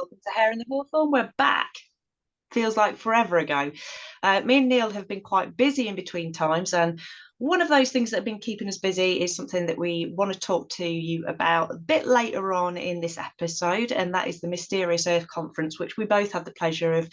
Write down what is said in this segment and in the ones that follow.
Welcome to Hair in the Hawthorn. We're back. Feels like forever ago. Me and Neil have been quite busy in between times, and one of those things that have been keeping us busy is something that we want to talk to you about a bit later on in this episode, and that is the Mysterious Earth Conference, which we both had the pleasure of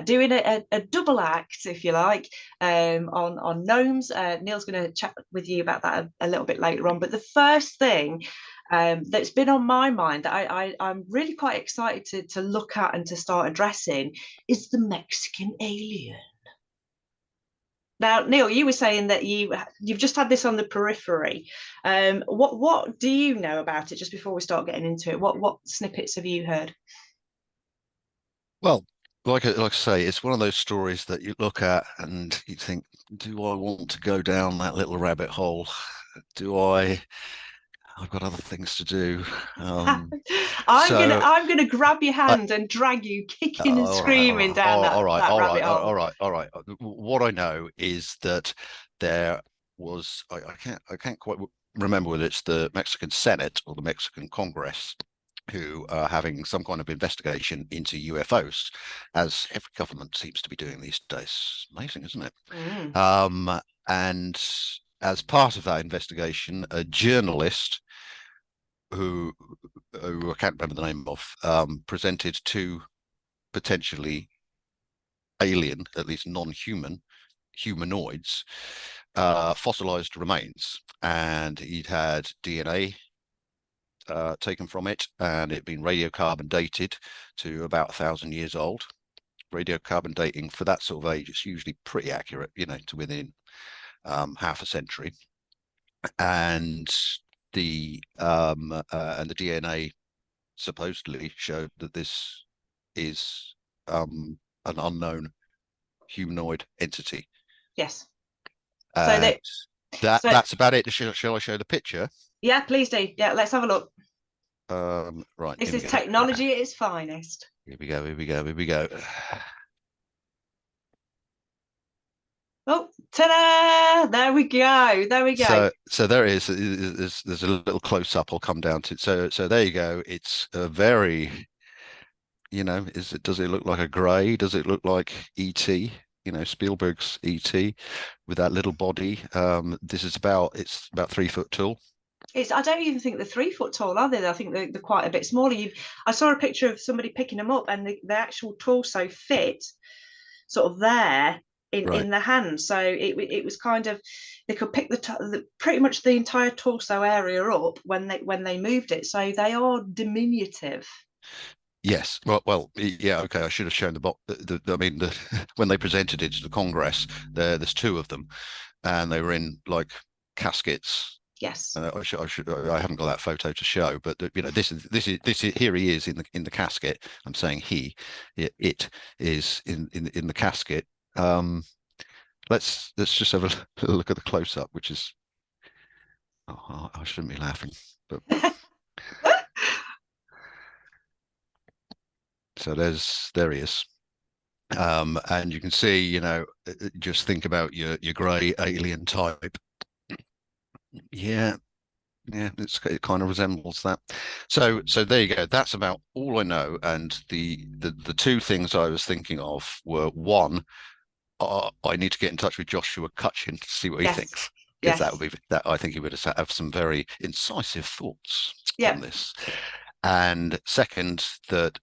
doing a double act, if you like, on gnomes. Neil's going to chat with you about that a little bit later on. But the first thing that's been on my mind that I'm really quite excited to look at and to start addressing is the Mexican alien. Now, Neil, you were saying that you've just had this on the periphery. What do you know about it? Just before we start getting into it, what snippets have you heard? Well, like I say, it's one of those stories that you look at and you think, do I want to go down that little rabbit hole? Do I? I've got other things to do. So, I'm gonna grab your I, hand and drag you kicking and all right, all screaming right, down all right, that all right, rabbit all hole. right, all right. What I know is that there was, I can't quite remember whether it's the Mexican Senate or the Mexican Congress who are having some kind of investigation into UFOs, as every government seems to be doing these days. Amazing, isn't it? Mm. And as part of that investigation, a journalist who, who I can't remember the name of, presented two potentially alien, at least non-human, humanoids, fossilized remains. And he'd had DNA taken from it, and it'd been radiocarbon dated to about 1,000 years old. Radiocarbon dating for that sort of age is usually pretty accurate, to within half a century. And the DNA supposedly showed that this is an unknown humanoid entity. Yes. So And that so that's about it. Shall I show the picture? yeah, please do. Yeah, let's have a look. Right, This here we is go. technology at its finest. Here we go. Here we go. Here we go. Oh, ta-da! There we go. There we go. So there it is. There's a little close up. I'll come down to. So there you go. It's a very, does it look like a grey? Does it look like E.T.? Spielberg's E.T. with that little body. It's about 3 foot tall. It's. I don't even think they're 3 foot tall, are they? I think they're quite a bit smaller. I saw a picture of somebody picking them up, and the actual torso fit sort of there Right. in the hand. So it was kind of they could pick pretty much the entire torso area up when they moved it. So they are diminutive. Yes. Yeah. Okay. I should have shown the box. I mean, when they presented it to the Congress, there's two of them, and they were in like caskets. Yes. I haven't got that photo to show, but this is here he is in the casket. I'm saying it is in the casket. Um, let's just have a look at the close up, which is, oh, I shouldn't be laughing, but so there he is. And you can see, just think about your grey alien type. Yeah, yeah, it kind of resembles that. So there you go. That's about all I know. And the two things I was thinking of were one, I need to get in touch with Joshua Cutchin to see what he Yes. thinks, because that would Yes. be that I think he would have some very incisive thoughts on Yep. this. And second, that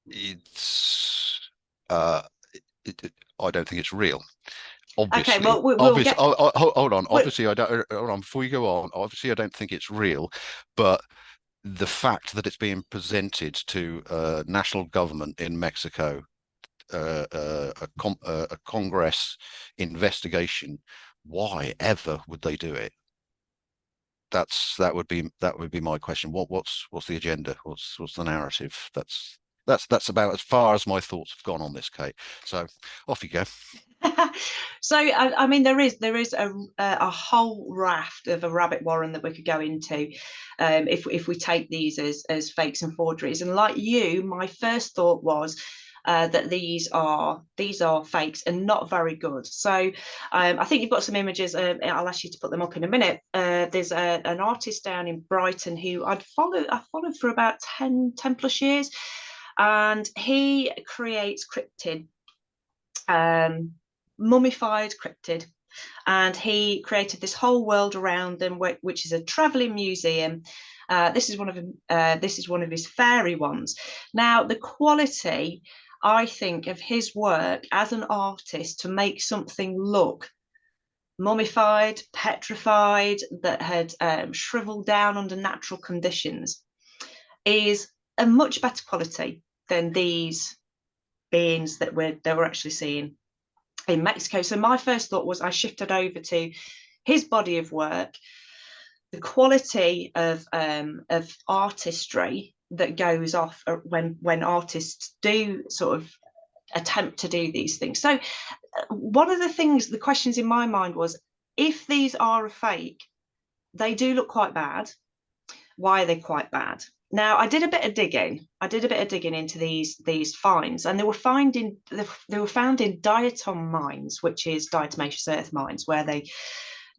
it's I don't think it's real. Okay. Obviously, Well, we'll obvious. get. Hold on. We, Obviously, I don't. Hold on. Before you go on, obviously, I don't think it's real. But the fact that it's being presented to national government in Mexico, a Congress investigation, why ever would they do it? That would be my question. What's the agenda? What's the narrative? That's about as far as my thoughts have gone on this, Kate. So off you go. so I mean there is a whole raft of a rabbit warren that we could go into if we take these as fakes and forgeries. And like you, my first thought was that these are fakes and not very good. So I think you've got some images. I'll ask you to put them up in a minute. There's an artist down in Brighton who I followed for about 10 plus years, and he creates cryptid, mummified cryptid, and he created this whole world around them, which is a traveling museum. This is one of his fairy ones. Now, the quality, I think, of his work as an artist to make something look mummified, petrified, that had shriveled down under natural conditions, is a much better quality than these beings that we're actually seeing in Mexico. So my first thought was I shifted over to his body of work, the quality of artistry that goes off when artists do sort of attempt to do these things. So one of the questions in my mind was, if these are a fake, they do look quite bad. Why are they quite bad? Now, I did a bit of digging. Into these finds, and they were found in diatom mines, which is diatomaceous earth mines, where they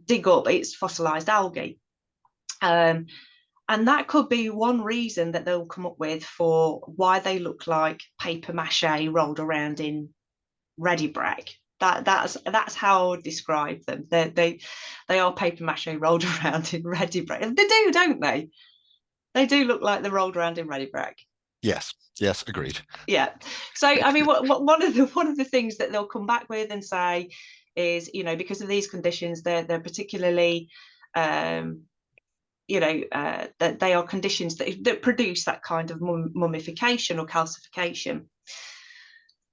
dig up its fossilized algae. And that could be one reason that they'll come up with for why they look like paper mache rolled around in ready break. That's how I would describe them. They are paper mache rolled around in ready break. They do, don't they? They do look like they're rolled around in ready break. Yes, agreed. Yeah. So I mean, one of the things that they'll come back with and say is, because of these conditions, they're particularly, that they are conditions that produce that kind of mummification or calcification.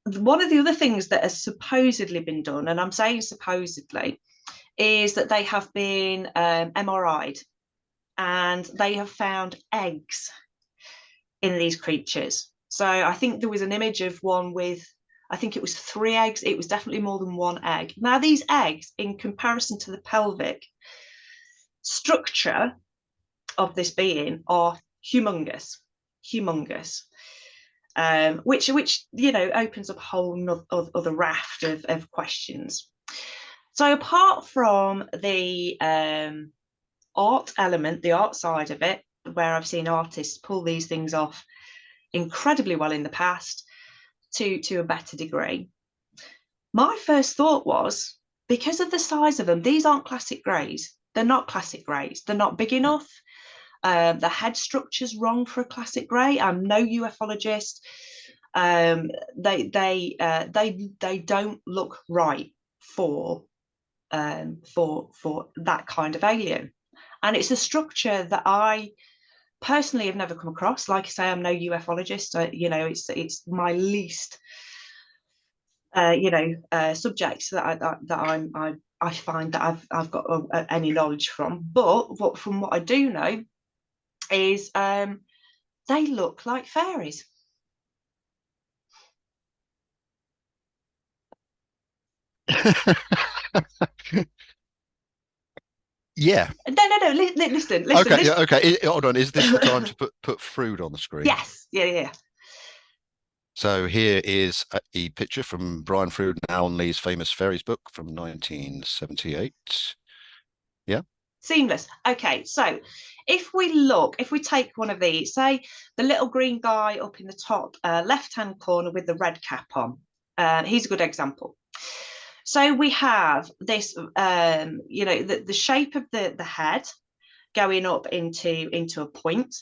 One of the other things that has supposedly been done, and I'm saying supposedly, is that they have been MRI'd, and they have found eggs in these creatures. So I think there was an image of one with, I think it was 3 eggs. It was definitely more than 1 egg. Now, these eggs, in comparison to the pelvic structure of this being, are humongous, which opens up a whole other raft of questions. So apart from the art element, the art side of it, where I've seen artists pull these things off incredibly well in the past to a better degree, my first thought was, because of the size of them, these aren't classic greys. They're not classic greys. They're not big enough. The head structure's wrong for a classic grey. I'm no ufologist. They don't look right for that kind of alien, and it's a structure that I personally have never come across. Like I say, I'm no ufologist. It's my least subject that I find that I've got any knowledge from. But from what I do know is they look like fairies. Yeah. No. Listen. Okay. Yeah. Okay. Hold on. Is this the time to put fruit on the screen? Yes. Yeah. So here is a picture from Brian Froud and Alan Lee's famous Fairies book from 1978. Yeah. Seamless. Okay, so if we take one of these, say the little green guy up in the top left-hand corner with the red cap on, he's a good example. So we have this, the shape of the head going up into a point.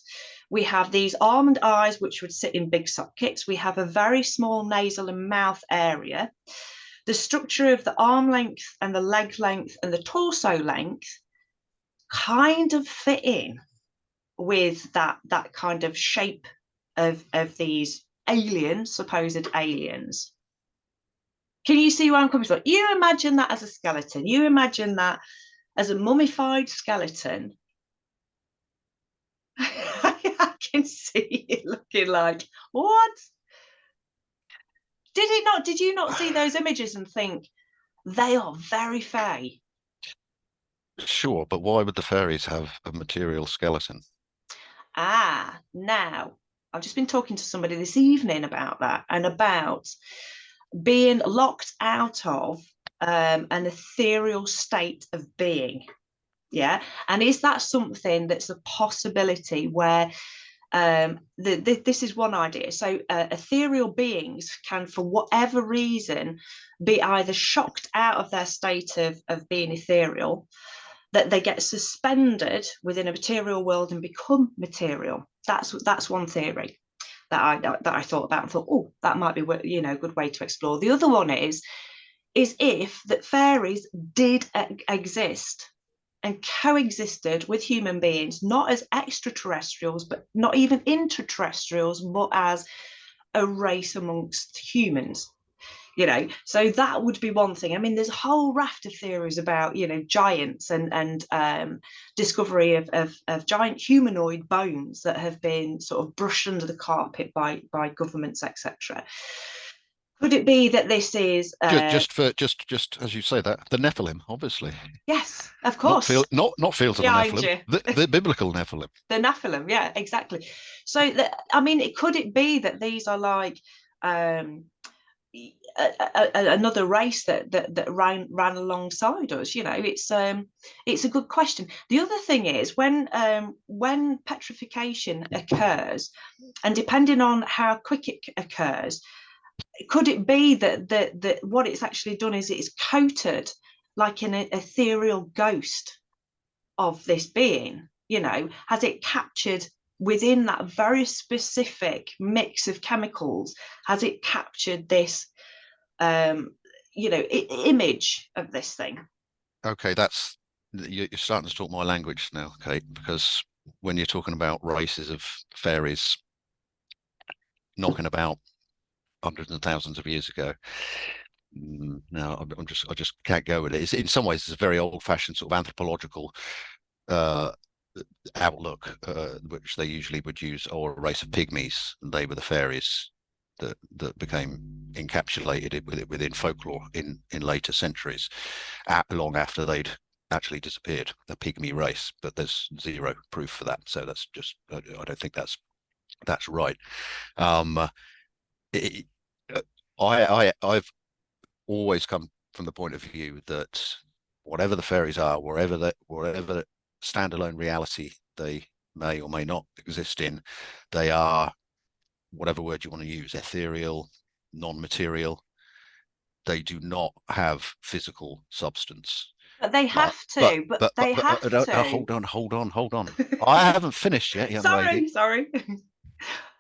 We have these almond eyes, which would sit in big sockets. We have a very small nasal and mouth area. The structure of the arm length and the leg length and the torso length kind of fit in with that kind of shape of these supposed aliens. Can you see where I'm coming from? You imagine that as a skeleton. You imagine that as a mummified skeleton. I can see it looking like, what? Did you not see those images and think they are very fey? Sure, but why would the fairies have a material skeleton? Now I've just been talking to somebody this evening about that, and about being locked out of an ethereal state of being. Yeah. And is that something that's a possibility where this is one idea. So ethereal beings can, for whatever reason, be either shocked out of their state of being ethereal, that they get suspended within a material world and become material. That's one theory that I thought about and thought, oh, that might be a good way to explore. The other one is if that fairies did exist and coexisted with human beings, not as extraterrestrials, but not even interterrestrials, but as a race amongst humans. So that would be one thing. I mean, there's a whole raft of theories about giants and discovery of giant humanoid bones that have been sort of brushed under the carpet by governments, etc. Could it be that this is Just as you say that, the Nephilim, obviously. yes, of Not course, not fields of the behind Nephilim, you. the biblical Nephilim. The Nephilim, yeah, exactly. So I mean, could it be that these are like um, another race that ran alongside us? It's a good question. The other thing is when petrification occurs, and depending on how quick it occurs, could it be that what it's actually done is it's coated like an ethereal ghost of this being? Has it captured within that very specific mix of chemicals, has it captured this image of this thing? Okay, you're starting to talk my language now, Kate, because when you're talking about races of fairies knocking about hundreds and thousands of years ago, no, I just can't go with it. In some ways, it's a very old-fashioned sort of anthropological uh, outlook, which they usually would use, or a race of pygmies, and they were the fairies that became encapsulated within folklore in later centuries, long after they'd actually disappeared, the pygmy race. But there's zero proof for that, so that's just I don't think that's right. Um, it, I've always come from the point of view that whatever the fairies are, wherever standalone reality they may or may not exist in, they are, whatever word you want to use, ethereal, non-material. They do not have physical substance. But they But have to, but they have to. hold on. I haven't finished yet, young lady. Sorry.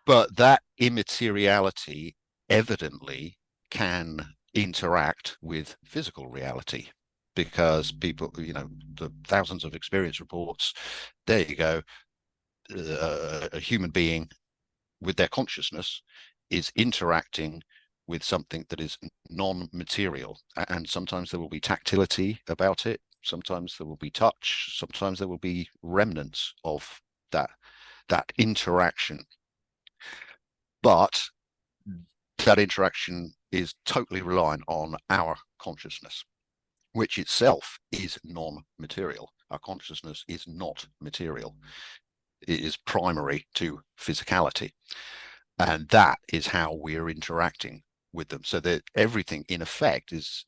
But that immateriality evidently can interact with physical reality, because people, the thousands of experience reports, there you go, a human being with their consciousness is interacting with something that is non-material, and sometimes there will be tactility about it, sometimes there will be touch, sometimes there will be remnants of that interaction, but that interaction is totally reliant on our consciousness, which itself is non-material. Our consciousness is not material. It is primary to physicality. And that is how we're interacting with them. So that everything in effect is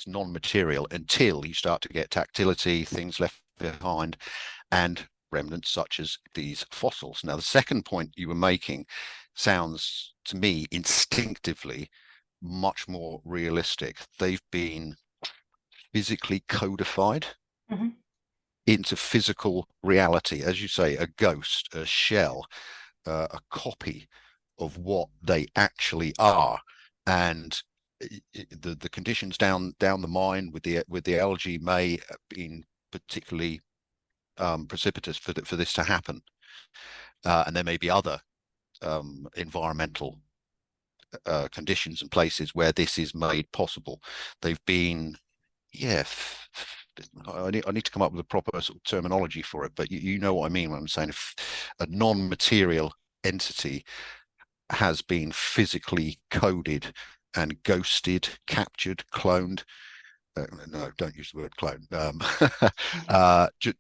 non-material until you start to get tactility, things left behind, and remnants such as these fossils. Now, the second point you were making sounds to me instinctively much more realistic. They've been physically codified Mm-hmm. into physical reality, as you say, a ghost, a shell, a copy of what they actually are. And the conditions down the mine with the algae may have been particularly precipitous for this to happen, and there may be other environmental conditions and places where this is made possible. They've been, yeah. I need to come up with a proper sort of terminology for it, but you know what I mean when I'm saying if a non-material entity has been physically coded and ghosted, captured, cloned. No, don't use the word clone.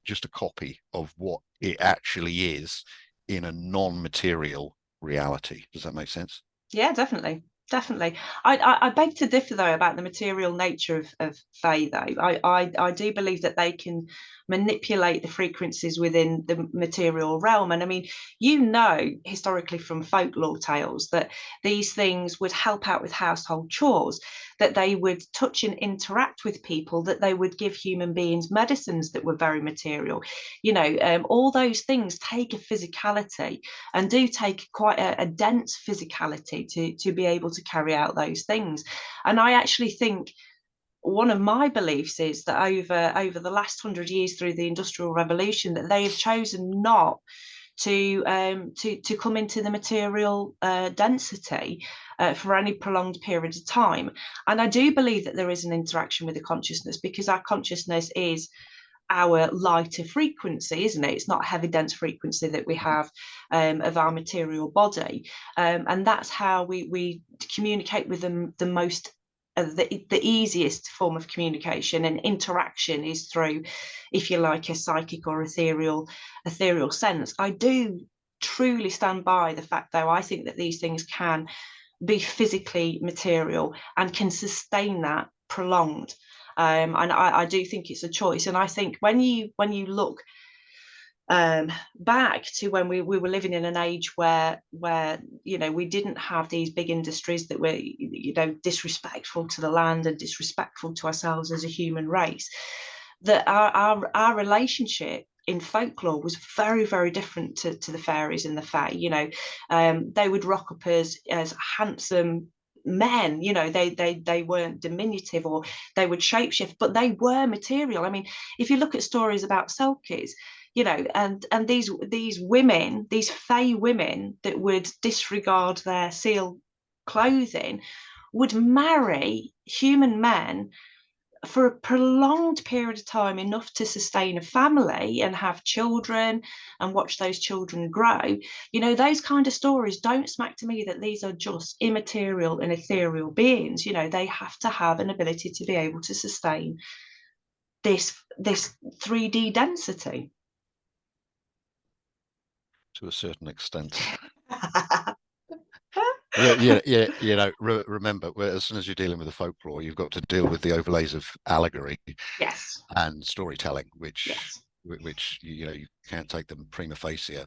Just a copy of what it actually is in a non-material reality. Does that make sense? Yeah, definitely. Definitely. I beg to differ though about the material nature of Fae though. I do believe that they can manipulate the frequencies within the material realm. And I mean, you know, historically from folklore tales that these things would help out with household chores, that they would touch and interact with people, that they would give human beings medicines that were very material. You know, all those things take a physicality and do take quite a dense physicality to be able to carry out those things. And I actually think one of my beliefs is that over the last 100 years through the Industrial Revolution, that they have chosen not to come into the material density for any prolonged period of time. And I do believe that there is an interaction with the consciousness, because our consciousness is our lighter frequency, isn't it? It's not heavy dense frequency that we have of our material body, and that's how we communicate with them the most. The easiest form of communication and interaction is through, if you like, a psychic or ethereal sense. I do truly stand by the fact, though, I think that these things can be physically material and can sustain that prolonged. And I do think it's a choice. And I think when you look back to when we were living in an age where you know, we didn't have these big industries that were, you know, disrespectful to the land and disrespectful to ourselves as a human race, that our relationship in folklore was very, very different to the fairies and the fae. You know, they would rock up as handsome men. You know, they weren't diminutive, or they would shapeshift, but they were material. I mean, if you look at stories about selkies, you know, and these women, these fae women that would disregard their seal clothing, would marry human men for a prolonged period of time, enough to sustain a family and have children and watch those children grow. You know, those kind of stories don't smack to me that these are just immaterial and ethereal beings. You know, they have to have an ability to be able to sustain this 3D density. To a certain extent. Yeah, yeah, you know, remember, as soon as you're dealing with the folklore, you've got to deal with the overlays of allegory Yes. and storytelling, Yes. which you know, you can't take them prima facie.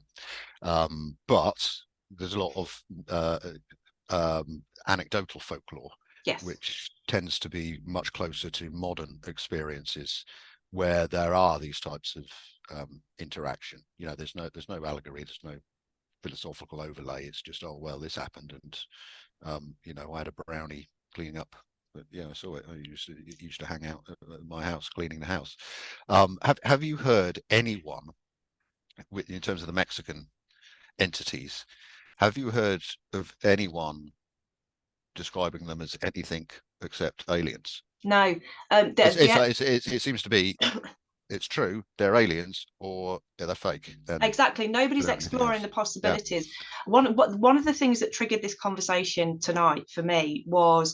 But there's a lot of anecdotal folklore, Yes. which tends to be much closer to modern experiences, where there are these types of interaction. You know, there's no allegory, there's no philosophical overlay. It's just, oh well, this happened, and you know, I had a brownie cleaning up. But yeah, I saw it. I used to hang out at my house cleaning the house. Have you heard anyone, in terms of the Mexican entities, have you heard of anyone describing them as anything except aliens? No. It seems to be, it's true, they're aliens, or yeah, they're fake, and Exactly. we Nobody's don't have anything exploring the else. Yeah. possibilities. One of the things that triggered this conversation tonight for me was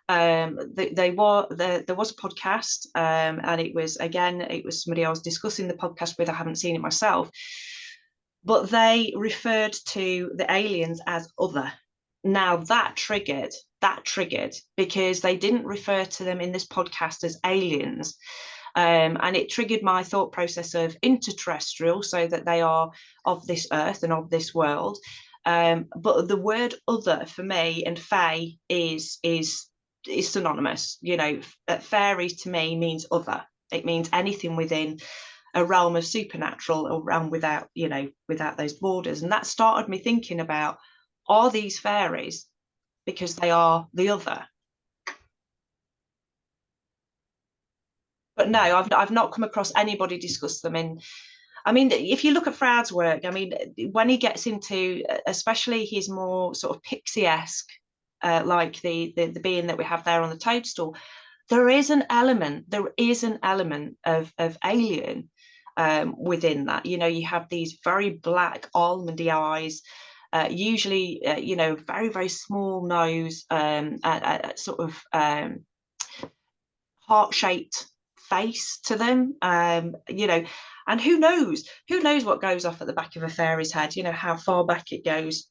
there was a podcast, and it was somebody I was discussing the podcast with. I haven't seen it myself, but they referred to the aliens as other. Now that triggered because they didn't refer to them in this podcast as aliens. And it triggered my thought process of interterrestrial, so that they are of this earth and of this world. But the word other for me and fae is synonymous. You know, fairies to me means other. It means anything within a realm of supernatural, or realm without, you know, without those borders. And that started me thinking about, are these fairies because they are the other? But no, I've not come across anybody discuss them in. I mean, if you look at Froude's work, I mean, when he gets into, especially his more sort of pixie-esque, like the being that we have there on the toadstool, there is an element of alien within that. You know, you have these very black almondy eyes, usually, you know, very, very small nose, sort of heart-shaped face to them. You know, and who knows what goes off at the back of a fairy's head, you know, how far back it goes.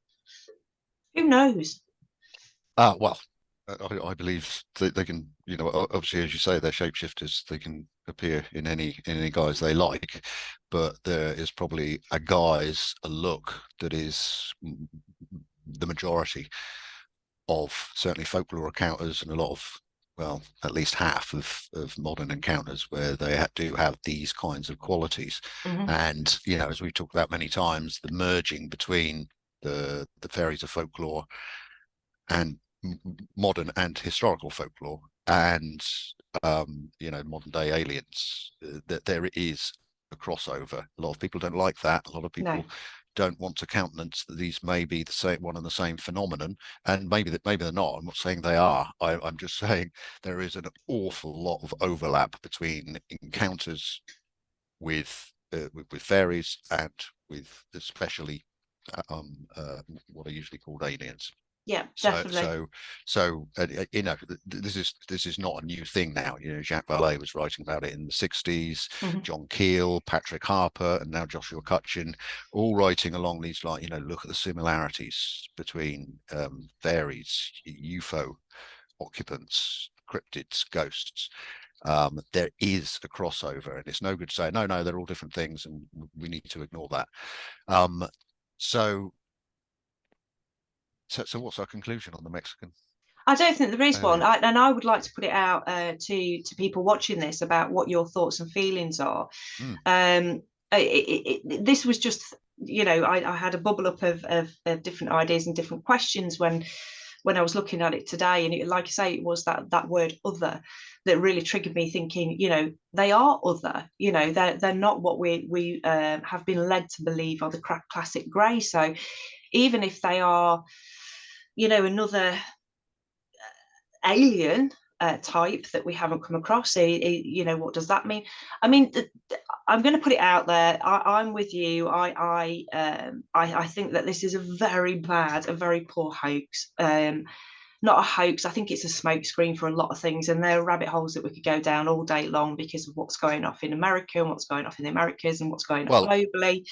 Who knows? Well, I believe that they can, obviously, as you say, they're shapeshifters. They can appear in any guise they like, but there is probably a guise, a look that is the majority of certainly folklore encounters and a lot of, well, at least half of modern encounters where they do have these kinds of qualities. Mm-hmm. And, as we've talked about many times, the merging between the fairies of folklore and modern and historical folklore and modern day aliens, that there is a crossover. A lot of people don't like that. A lot of No. people don't want to countenance that these may be the same one and the same phenomenon, and maybe they're not. I'm not saying they are. I'm just saying there is an awful lot of overlap between encounters with fairies and with especially what are usually called aliens. Yeah, So, definitely. so, this is not a new thing now. Jacques Vallée was writing about it in the 60s. Mm-hmm. John Keel, Patrick Harper, and now Joshua Cutchin, all writing along these lines. Look at the similarities between fairies, UFO occupants, cryptids, ghosts. There is a crossover, and it's no good saying no, they're all different things, and we need to ignore that. Um, so so what's our conclusion on the Mexican I don't think there is one, alien? and I would like to put it out to people watching this about what your thoughts and feelings are. Mm. Um, this was just, I had a bubble up of different ideas and different questions when I was looking at it today, and like I say, it was that word "other" that really triggered me thinking. They are other. They're not what we have been led to believe are the classic grey. So even if they are, another alien type that we haven't come across. What does that mean? I mean, I'm going to put it out there. I'm with you. I think that this is a very bad, a very poor hoax. Not a hoax. I think it's a smokescreen for a lot of things, and there are rabbit holes that we could go down all day long because of what's going off in America and what's going off in the Americas and what's going off Well, globally.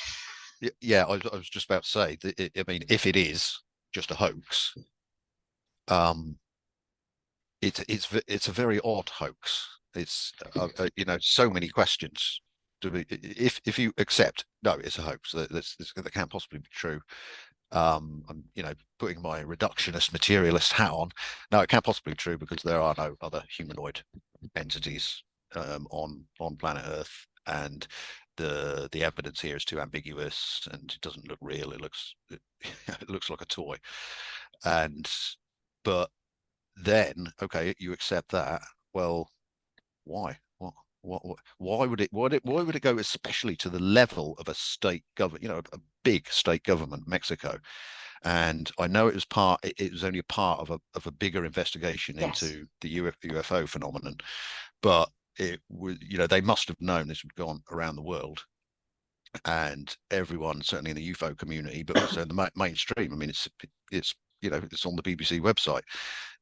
yeah, I was just about to say that I mean, if it is just a hoax, um, it's a very odd hoax. It's so many questions. If you accept no, it's a hoax that can't possibly be true. I'm putting my reductionist materialist hat on. No, it can't possibly be true because there are no other humanoid entities on planet Earth, and the evidence here is too ambiguous and it doesn't look real. It looks like a toy, and but then okay, you accept that. Well, why? Why would it go especially to the level of a state government, a big state government, Mexico? And I know it was only a part of a bigger investigation Yes. into the UFO phenomenon, but it was, they must have known this would go on around the world, and everyone, certainly in the UFO community, but also in the mainstream. I mean, it's on the BBC website.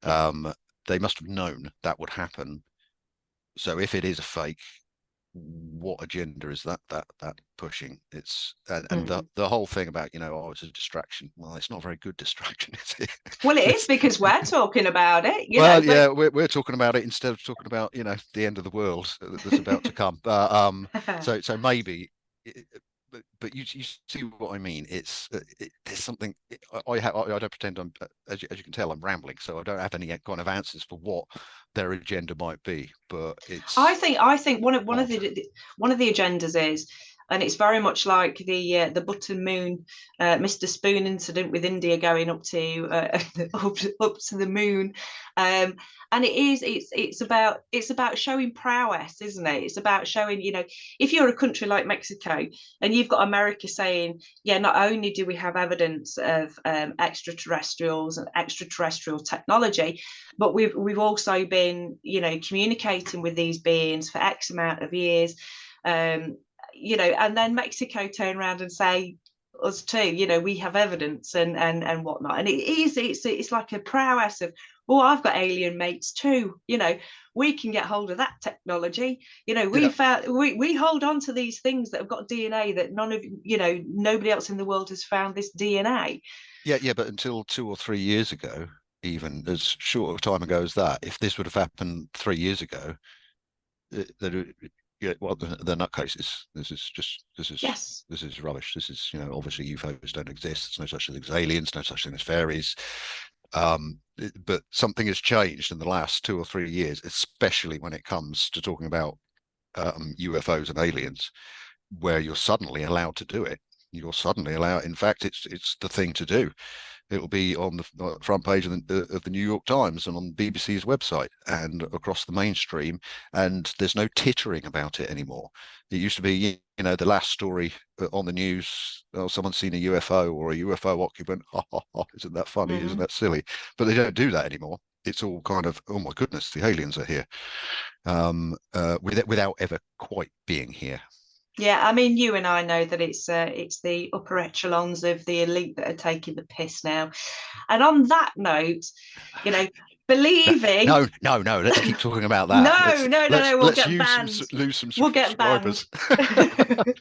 Yeah. Um, they must have known that would happen. So if it is a fake, what agenda is that pushing? It's and Mm. the whole thing about oh, it's a distraction. Well, it's not a very good distraction, is it? Well, it is It's, because we're talking about it, well, but yeah, we're talking about it instead of talking about the end of the world that's about to come. But so maybe. But you see what I mean? There's something I don't pretend I'm as you can tell I'm rambling, so I don't have any kind of answers for what their agenda might be. But I it's think I think one of odd. the agendas is, and it's very much like the button moon, Mr. Spoon incident with India going up to the moon, and it's about showing prowess, isn't it? It's about showing, if you're a country like Mexico and you've got America saying, yeah, not only do we have evidence of extraterrestrials and extraterrestrial technology, but we've also been communicating with these beings for X amount of years, and then Mexico turn around and say, us too. You know, we have evidence and whatnot, and it's like a prowess of, oh, I've got alien mates too. You know, we can get hold of that technology. You know, Yeah, we hold on to these things that have got DNA that nobody else in the world has found this DNA. yeah. But until 2 or 3 years ago, even as short a time ago as that, if this would have happened 3 years ago, that yeah, well, they're nutcases. Yes. This is rubbish. This is, obviously UFOs don't exist. There's no such thing as aliens, no such thing as fairies. But something has changed in the last 2 or 3 years, especially when it comes to talking about UFOs and aliens, where you're suddenly allowed to do it. You're suddenly allowed. In fact, it's the thing to do. It'll be on the front page of the New York Times and on BBC's website and across the mainstream. And there's no tittering about it anymore. It used to be, the last story on the news, oh, someone's seen a UFO or a UFO occupant. Ha, ha, ha, isn't that funny? Isn't Mm-hmm. that silly? But they don't do that anymore. It's all kind of, oh my goodness, the aliens are here, without ever quite being here. Yeah, I mean, you and I know that it's the upper echelons of the elite that are taking the piss now. And on that note, you know, No, believing no, no, no. Let's keep talking about that. no, no, no, no, we'll Let's get use banned. lose some We'll get banned. subscribers.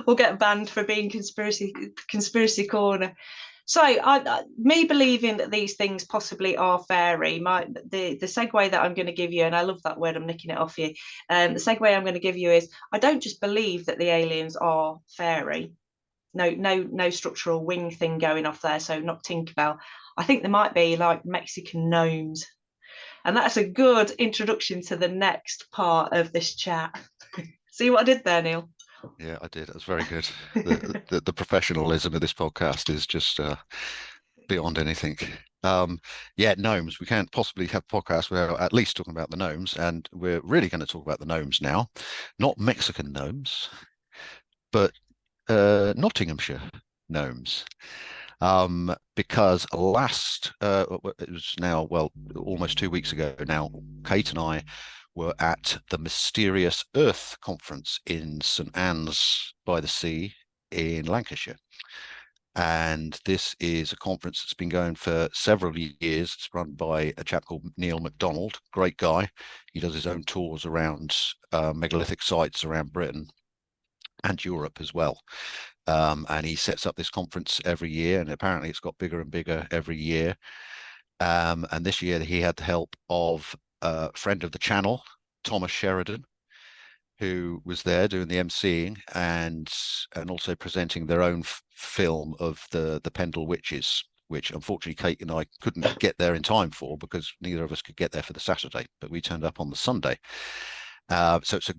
We'll get banned for being conspiracy corner. So, me believing that these things possibly are fairy, the segue that I'm going to give you, and I love that word, I'm nicking it off you. The segue I'm going to give you is, I don't just believe that the aliens are fairy. No, no structural wing thing going off there. So not Tinkerbell. I think there might be like Mexican gnomes, and that's a good introduction to the next part of this chat. See what I did there, Neil? Yeah, I did. It was very good. The professionalism of this podcast is just beyond anything. Um, yeah, gnomes. We can't possibly have a podcast without at least talking about the gnomes, and we're really going to talk about the gnomes now. Not Mexican gnomes, but Nottinghamshire gnomes. Because it was now, well, almost 2 weeks ago now, Kate and I were at the Mysterious Earth conference in St Anne's by the Sea in Lancashire. And this is a conference that's been going for several years. It's run by a chap called Neil MacDonald, great guy. He does his own tours around megalithic sites around Britain and Europe as well. And he sets up this conference every year, and apparently it's got bigger and bigger every year. And this year he had the help of a friend of the channel, Thomas Sheridan, who was there doing the emceeing and also presenting their own film of the Pendle Witches, which unfortunately Kate and I couldn't get there in time for because neither of us could get there for the Saturday, but we turned up on the Sunday. So it's a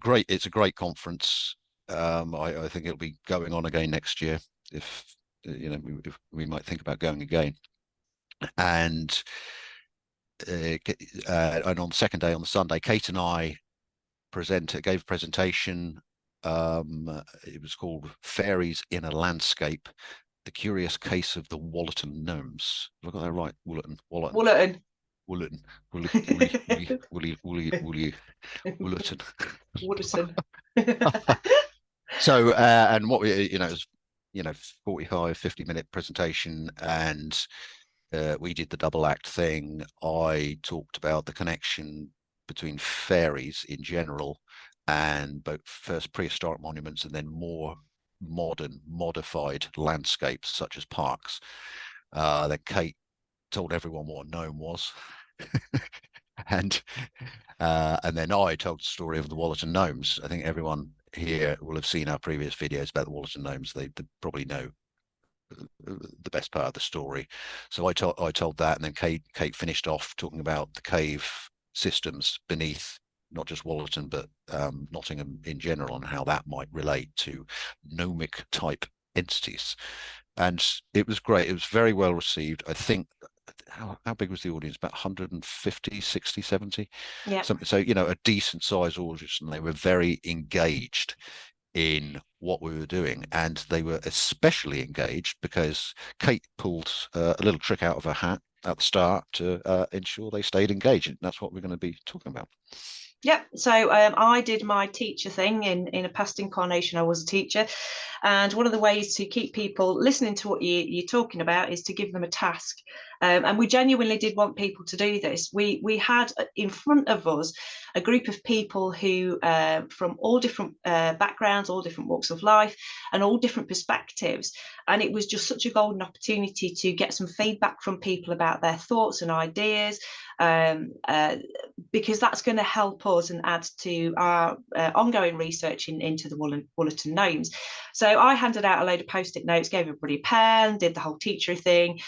great conference. I think it'll be going on again next year if if we might think about going again. And and on the second day, on the Sunday, Kate and I gave a presentation. It was called Fairies in a Landscape: The Curious Case of the Wollerton Gnomes. Have I got that right? Wollerton, Woolerton. Wollerton, Wollerton. Wooderson. So, and what we, it was, 45, 50-minute presentation, and we did the double act thing. I talked about the connection between fairies in general and both first prehistoric monuments and then more modern, modified landscapes such as parks. Then Kate told everyone what a gnome was. and and then I told the story of the Wollerton Gnomes. I think everyone here will have seen our previous videos about the Wollerton Gnomes. They probably know the best part of the story. So I told that, and then Kate finished off talking about the cave systems beneath not just Wollerton but Nottingham in general, and how that might relate to gnomic type entities. And it was great. It was very well received. I think how big was the audience? About 150, 60, 70. Yeah. Something. So, a decent sized audience, and they were very engaged in what we were doing. And they were especially engaged because Kate pulled a little trick out of her hat at the start to ensure they stayed engaged. And that's what we're going to be talking about. Yep. So I did my teacher thing in a past incarnation. I was a teacher, and one of the ways to keep people listening to what you're talking about is to give them a task. And we genuinely did want people to do this. We had in front of us a group of people who, from all different backgrounds, all different walks of life, and all different perspectives. And it was just such a golden opportunity to get some feedback from people about their thoughts and ideas. Um, uh, because that's going to help us and add to our ongoing research into the Wollaton gnomes. So I handed out a load of post-it notes, gave everybody a pen, did the whole teacher thing,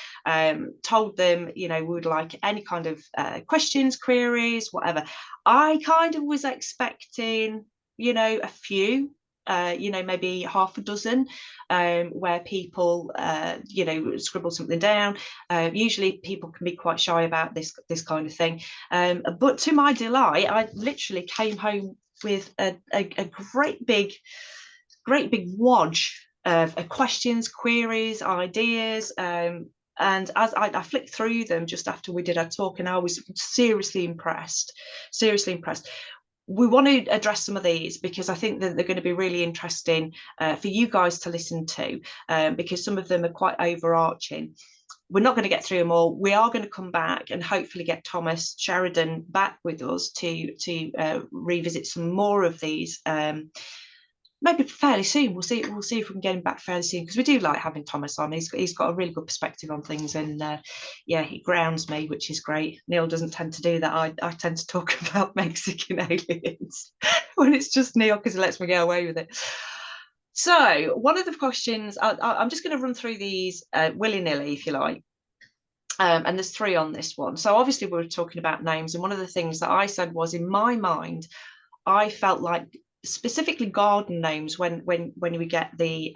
told them, we would like any kind of questions, queries, whatever. I kind of was expecting, a few, maybe half a dozen, where people, scribble something down. Usually people can be quite shy about this kind of thing. But to my delight, I literally came home with a great big wodge of questions, queries, ideas. And as I flicked through them just after we did our talk, and I was seriously impressed, seriously impressed. We want to address some of these because I think that they're going to be really interesting for you guys to listen to, because some of them are quite overarching. We're not going to get through them all. We are going to come back and hopefully get Thomas Sheridan back with us to revisit some more of these. Maybe fairly soon. We'll see if we can get him back fairly soon, because we do like having Thomas on. He's got a really good perspective on things, and yeah, he grounds me, which is great. Neil doesn't tend to do that. I tend to talk about Mexican aliens when it's just Neil, because he lets me get away with it. So one of the questions, I'm just going to run through these willy-nilly, if you like. And there's three on this one. So obviously we were talking about names, and one of the things that I said was, in my mind, I felt like specifically garden gnomes, when we get the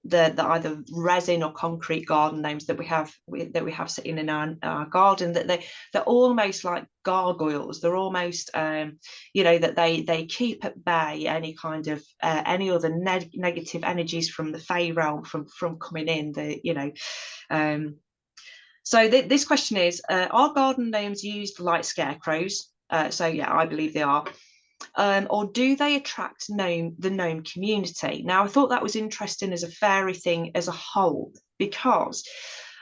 either resin or concrete garden gnomes that we have sitting in our garden, that they're almost like gargoyles. They're almost that they keep at bay any kind of any other negative energies from the Fae realm from coming in. So this question is, are garden gnomes used like scarecrows? So yeah, I believe they are. Or do they attract the gnome community? Now, I thought that was interesting as a fairy thing as a whole, because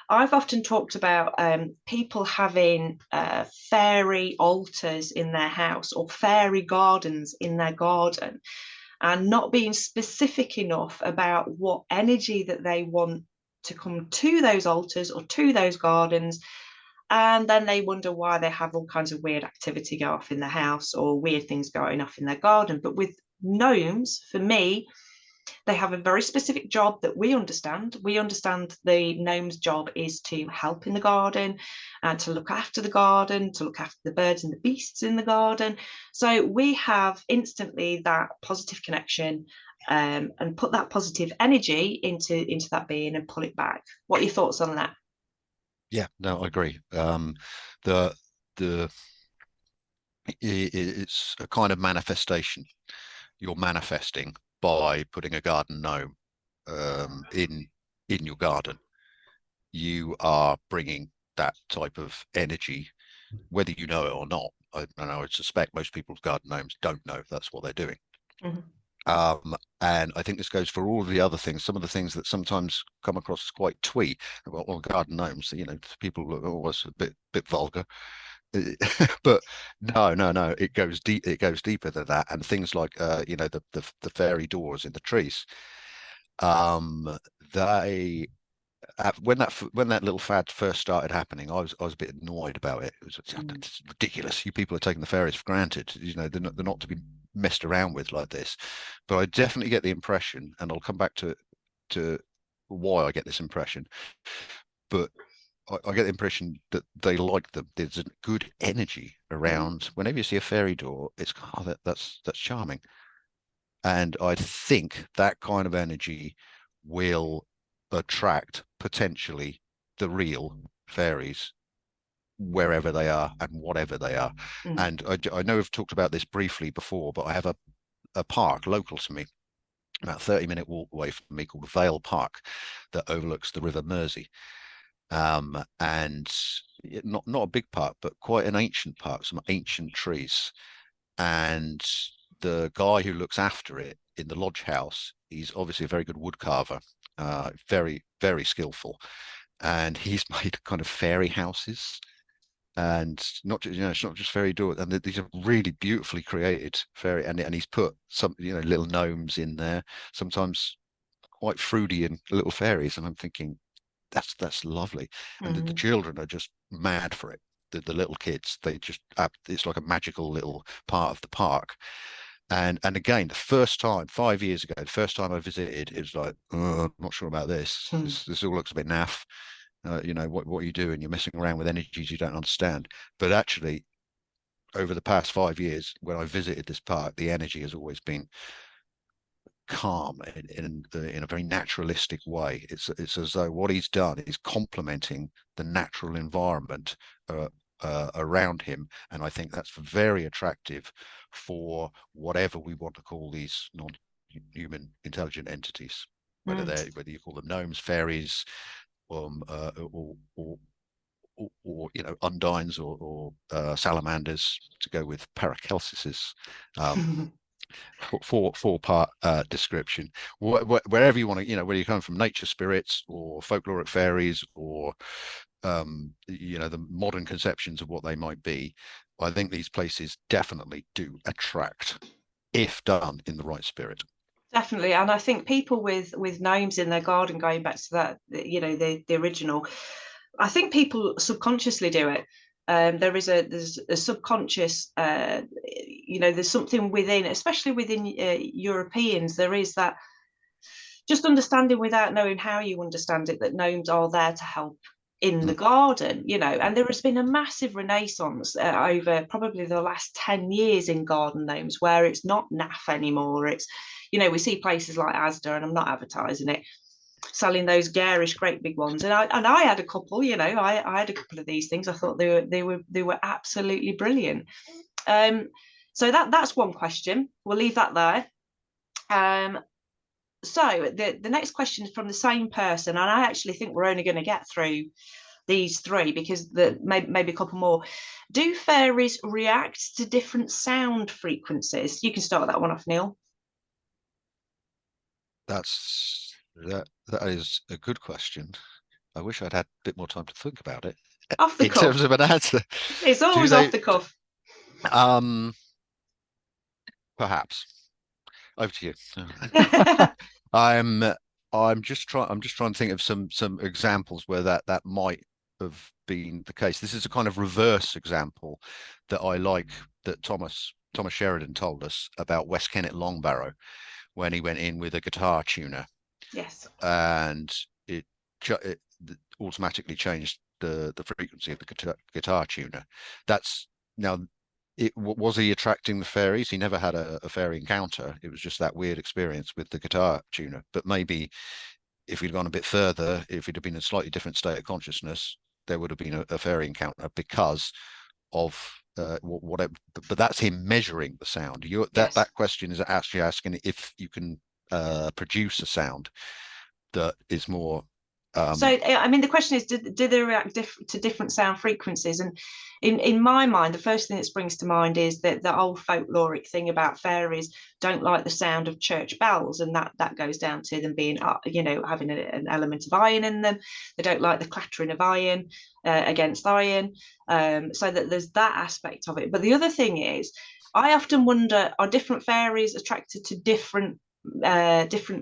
I've often talked about people having fairy altars in their house or fairy gardens in their garden, and not being specific enough about what energy that they want to come to those altars or to those gardens. And then they wonder why they have all kinds of weird activity go off in the house or weird things going off in their garden. But with gnomes, for me, they have a very specific job that we understand. We understand the gnome's job is to help in the garden and to look after the garden, to look after the birds and the beasts in the garden. So we have instantly that positive connection, and put that positive energy into that being and pull it back. What are your thoughts on that? Yeah, no, I agree. The the it's a kind of manifestation. You're manifesting by putting a garden gnome in your garden. You are bringing that type of energy, whether you know it or not. I would suspect most people's garden gnomes don't know that's what they're doing. Mhm. And I think this goes for all the other things. Some of the things that sometimes come across as quite twee. Well, garden gnomes, people are always a bit vulgar. But no, it goes deep. It goes deeper than that. And things like, the fairy doors in the trees. Um, they when that little fad first started happening, I was a bit annoyed about it. It was It's ridiculous. You people are taking the fairies for granted. They're not to be messed around with like this. But I definitely get the impression, and I'll come back to why I get this impression. But I get the impression that they like them. There's a good energy around. Whenever you see a fairy door, it's that's charming. And I think that kind of energy will attract potentially the real fairies wherever they are and whatever they are. Mm. And I know I've talked about this briefly before, but I have a park local to me, about 30-minute walk away from me, called Vale Park, that overlooks the River Mersey. And not a big park, but quite an ancient park, some ancient trees. and the guy who looks after it in the lodge house, he's obviously a very good wood carver, very, very skillful. And he's made kind of fairy houses, and not just, it's not just fairy doors, and these are really beautifully created fairy, and he's put some, little gnomes in there, sometimes quite fruity and little fairies, and I'm thinking that's lovely. And the Mm. children are just mad for it. The little kids, they just, it's like a magical little part of the park. And again, the first time, 5 years ago, the first time I visited, it was like, I'm not sure about this. Mm. This all looks a bit naff. What are you doing? You're messing around with energies you don't understand. But actually, over the past 5 years, when I visited this park, the energy has always been calm in a very naturalistic way. It's as though what he's done is complementing the natural environment around him, and I think that's very attractive for whatever we want to call these non-human intelligent entities, Mm. whether you call them gnomes, fairies, or undines, or salamanders, to go with Paracelsus's um, four-part description. Wherever you want to, whether you come from nature spirits or folkloric fairies, or the modern conceptions of what they might be, I think these places definitely do attract if done in the right spirit. Definitely, and I think people with gnomes in their garden, going back to that, the original, I think people subconsciously do it. There's a subconscious, there's something within, especially within Europeans, there is that just understanding without knowing how you understand it, that gnomes are there to help in the Mm. garden, and there has been a massive renaissance over probably the last 10 years in garden gnomes, where it's not naff anymore. It's, we see places like Asda, and I'm not advertising it, selling those garish great big ones, and I had a couple, I had a couple of these things. I thought they were absolutely brilliant. So that's one question, we'll leave that there. So the next question is from the same person, and I actually think we're only going to get through these three, because maybe a couple more. Do fairies react to different sound frequencies? You can start that one off, Neil. That is a good question. I wish I'd had a bit more time to think about it Off the in terms cuff. of an answer. It's Do always off they? the cuff. Um, Perhaps. Over to you. I'm I'm just trying to think of some examples where that might have been the case. This is a kind of reverse example that I like, that Thomas Sheridan told us about West Kennet Longbarrow, when he went in with a guitar tuner, Yes. and it automatically changed the frequency of the guitar tuner. That's now, was he attracting the fairies? He never had a fairy encounter. It was just that weird experience with the guitar tuner. But maybe if he'd gone a bit further, if he'd have been in a slightly different state of consciousness, there would have been a fairy encounter because of whatever. But that's him measuring the sound. Yes. That question is actually asking if you can produce a sound that is more. So, I mean, the question is, do they react to different sound frequencies? And in my mind, the first thing that springs to mind is that the old folkloric thing about fairies don't like the sound of church bells, and that goes down to them being, having an element of iron in them. They don't like the clattering of iron against iron, so that there's that aspect of it. But the other thing is, I often wonder, are different fairies attracted to different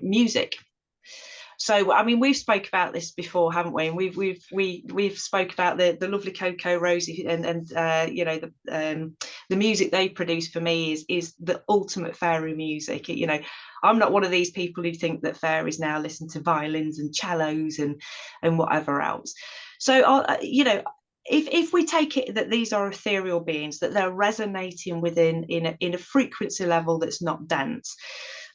music? So, I mean, we've spoke about this before, haven't we? And we've spoke about the lovely Coco Rosie, and the music they produce for me is the ultimate fairy music. I'm not one of these people who think that fairies now listen to violins and cellos and whatever else. So, if we take it that these are ethereal beings, that they're resonating within in a frequency level that's not dense,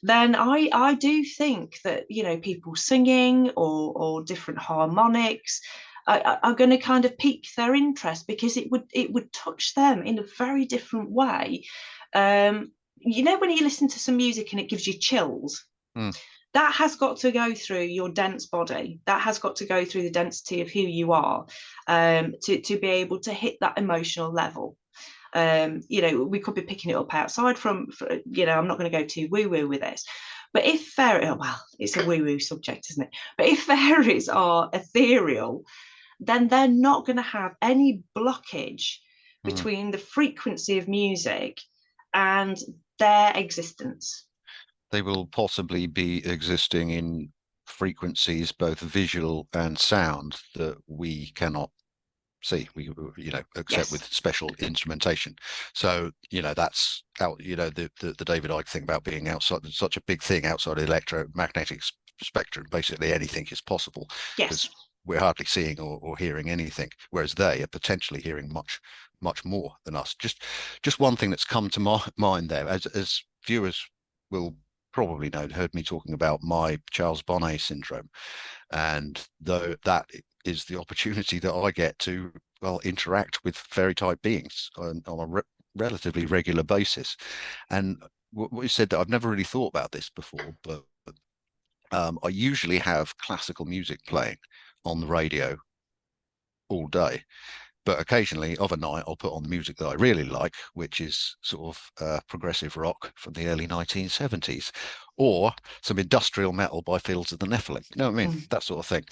then I do think that, people singing or different harmonics are going to kind of pique their interest, because it would touch them in a very different way. When you listen to some music and it gives you chills, Hmm. that has got to go through your dense body. That has got to go through the density of who you are, to be able to hit that emotional level. You know, we could be picking it up outside you know, I'm not going to go too woo-woo with this. But if fairy, oh, well, it's a woo-woo subject, isn't it? But if fairies are ethereal, then they're not going to have any blockage Mm. between the frequency of music and their existence. They will possibly be existing in frequencies, both visual and sound, that we cannot see, we except with Yes. special instrumentation. So that's out, the David Icke thing about being outside, such a big thing outside the electromagnetic spectrum. Basically anything is possible Yes. because we're hardly seeing or hearing anything, whereas they are potentially hearing much more than us. Just one thing that's come to my mind there, as viewers will probably know, heard me talking about my Charles Bonnet syndrome, and though that is the opportunity that I get to, well, interact with fairy type beings on a relatively regular basis. And what you said, that I've never really thought about this before, but I usually have classical music playing on the radio all day. But occasionally, of a night, I'll put on the music that I really like, which is sort of progressive rock from the early 1970s, or some industrial metal by Fields of the Nephilim. You know what I mean? Mm. That sort of thing.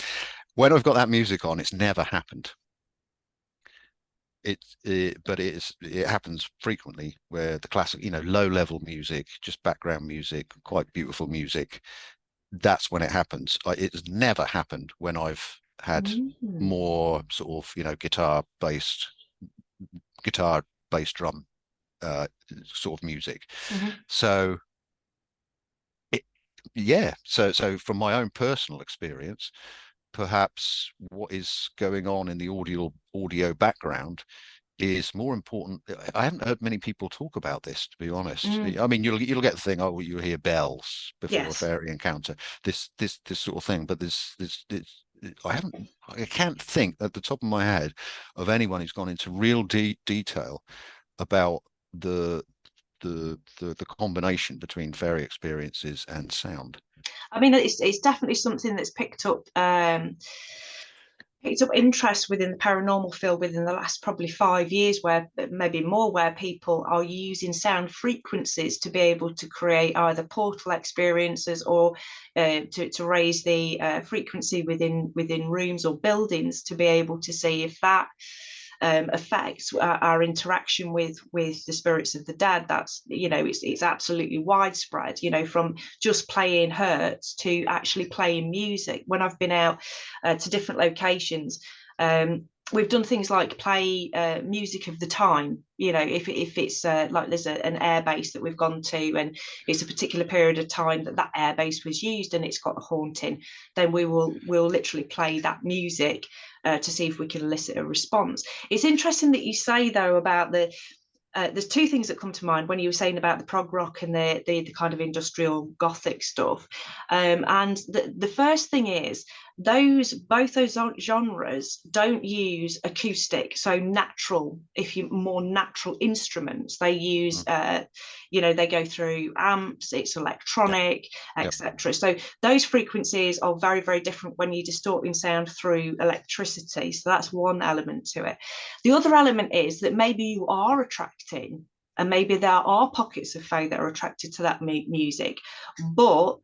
When I've got that music on, it's never happened. But it happens frequently where the classic, low level music, just background music, quite beautiful music, that's when it happens. It's never happened when I've had Mm. more sort of, guitar, bass, drum sort of music. Mm-hmm. So it, yeah. So from my own personal experience, perhaps what is going on in the audio background is more important. I haven't heard many people talk about this, to be honest. Mm. I mean, you'll get the thing, oh, you'll hear bells before a Yes. fairy encounter, this sort of thing. But this I can't think at the top of my head of anyone who's gone into real detail about the the combination between fairy experiences and sound. I mean, it's definitely something that's picked up interest within the paranormal field within the last probably 5 years, where maybe more, where people are using sound frequencies to be able to create either portal experiences or to raise the frequency within rooms or buildings to be able to see if that affects our interaction with the spirits of the dead. That's, you know, it's absolutely widespread, you know, from just playing hertz to actually playing music. When I've been out to different locations, we've done things like play music of the time. You know, if it's like there's an air base that we've gone to and it's a particular period of time that air base was used and it's got a haunting, then we'll literally play that music to see if we can elicit a response. It's interesting that you say though about there's two things that come to mind when you were saying about the prog rock and the kind of industrial gothic stuff. And the first thing is both those genres don't use acoustic, so natural, if you more natural instruments. They use Mm. you know, they go through amps, it's Yep. electronic, Yep. etc. So those frequencies are very, very different when you're distorting sound through electricity. So that's one element to it. The other element is that maybe you are attracting, and maybe there are pockets of fae that are attracted to that music, but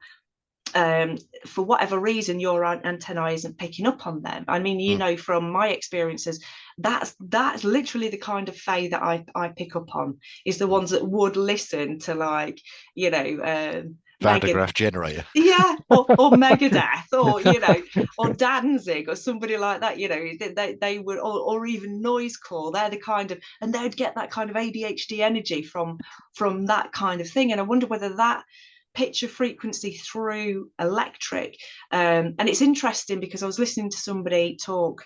for whatever reason your antennae isn't picking up on them. I mean, you Mm. know, from my experiences, that's literally the kind of fae that I pick up on, is the Mm. ones that would listen to, like, you know, Van Megan, generator. yeah, or Megadeth, or, you know, or Danzig, or somebody like that. You know, they would, or even noise core. They're the kind of, and they'd get that kind of ADHD energy from that kind of thing. And I wonder whether that pitch of frequency through electric. And it's interesting because I was listening to somebody talk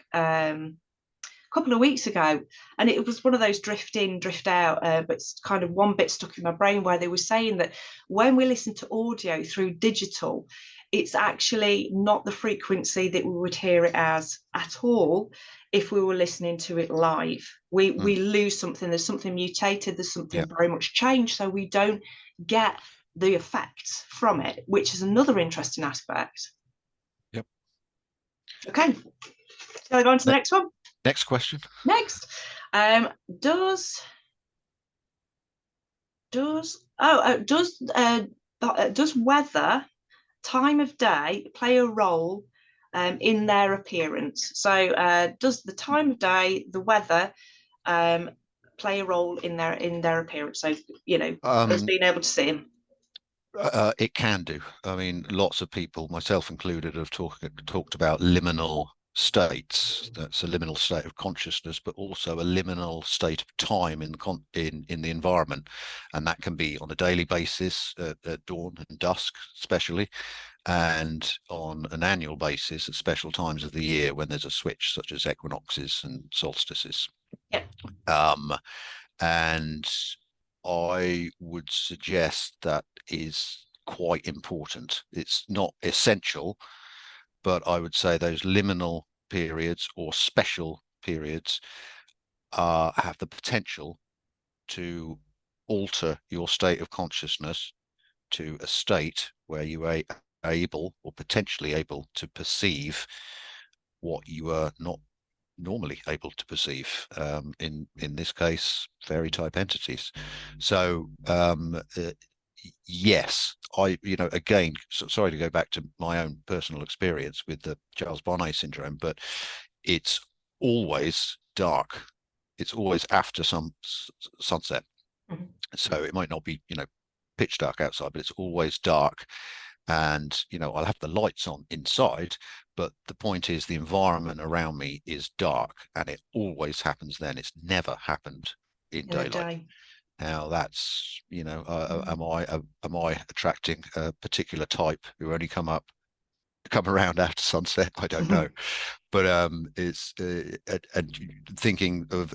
couple of weeks ago, and it was one of those drift in, drift out, but it's kind of one bit stuck in my brain, where they were saying that when we listen to audio through digital, it's actually not the frequency that we would hear it as at all if we were listening to it live. We Mm. lose something. There's something mutated. There's something Yep. very much changed, so we don't get the effects from it, which is another interesting aspect. Yep. Okay, shall I go on to the Ne next one? Next question. Next, does Does weather, time of day, play a role in their appearance? So does the time of day, the weather, um, play a role in their appearance? So us Um, being able to see them. it can do. I mean, lots of people, myself included, have talked about liminal states. That's a liminal state of consciousness, but also a liminal state of time in the environment, and that can be on a daily basis at dawn and dusk, especially, and on an annual basis at special times of the year when there's a switch, such as equinoxes and solstices. Yeah. Um, and I would suggest that is quite important. It's not essential, but I would say those liminal periods or special periods have the potential to alter your state of consciousness to a state where you are able or potentially able to perceive what you are not normally able to perceive, in this case fairy type entities. So yes, again, sorry to go back to my own personal experience with the Charles Bonnet syndrome, but it's always dark. It's always after some sunset, Mhm. so it might not be pitch dark outside, but it's always dark. And I'll have the lights on inside, but the point is the environment around me is dark, and it always happens then. It's never happened in In the daylight. day. Now that's, Mm. am I attracting a particular type who only come around after sunset? I don't know, but it's and thinking of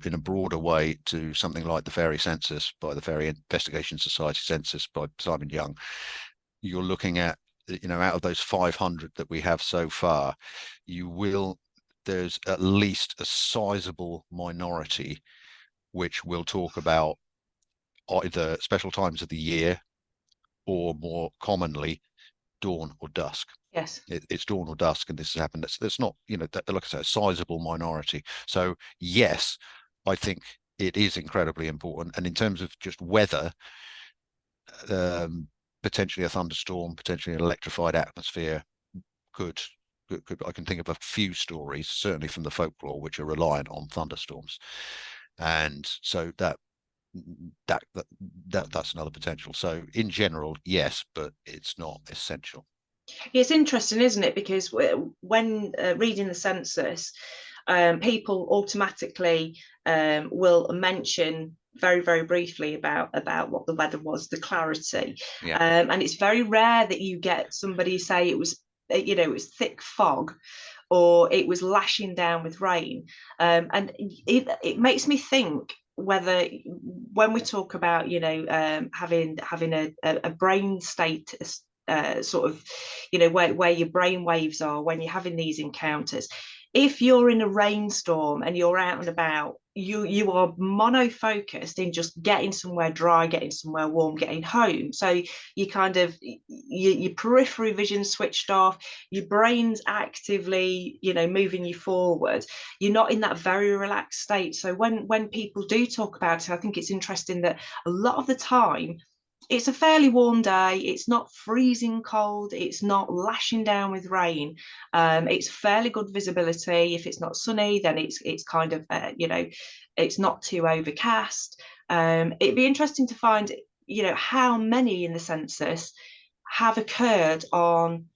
in a broader way to something like the Fairy Census by the Fairy Investigation Society census by Simon Young. You're looking at, out of those 500 that we have so far, there's at least a sizable minority which will talk about either special times of the year or more commonly dawn or dusk. Yes. It's dawn or dusk, and this has happened. That's not, like I say, a sizable minority. So yes, I think it is incredibly important. And in terms of just weather, um, potentially a thunderstorm, potentially an electrified atmosphere could, I can think of a few stories, certainly from the folklore, which are reliant on thunderstorms, and so that that, that's another potential. So in general, yes, but it's not essential. It's interesting, isn't it? Because when reading the census, people automatically will mention very, very briefly about what the weather was, the clarity, Yeah, and it's very rare that you get somebody say it was, it was thick fog or it was lashing down with rain, and it makes me think whether when we talk about having a brain state sort of where your brain waves are when you're having these encounters, if you're in a rainstorm and you're out and about, you are mono focused in just getting somewhere dry, getting somewhere warm, getting home. So you kind of your periphery vision switched off, your brain's actively moving you forward. You're not in that very relaxed state. So when people do talk about it, I think it's interesting that a lot of the time it's a fairly warm day. It's not freezing cold. It's not lashing down with rain. It's fairly good visibility. If it's not sunny, then it's kind of it's not too overcast. It'd be interesting to find how many in the census have occurred on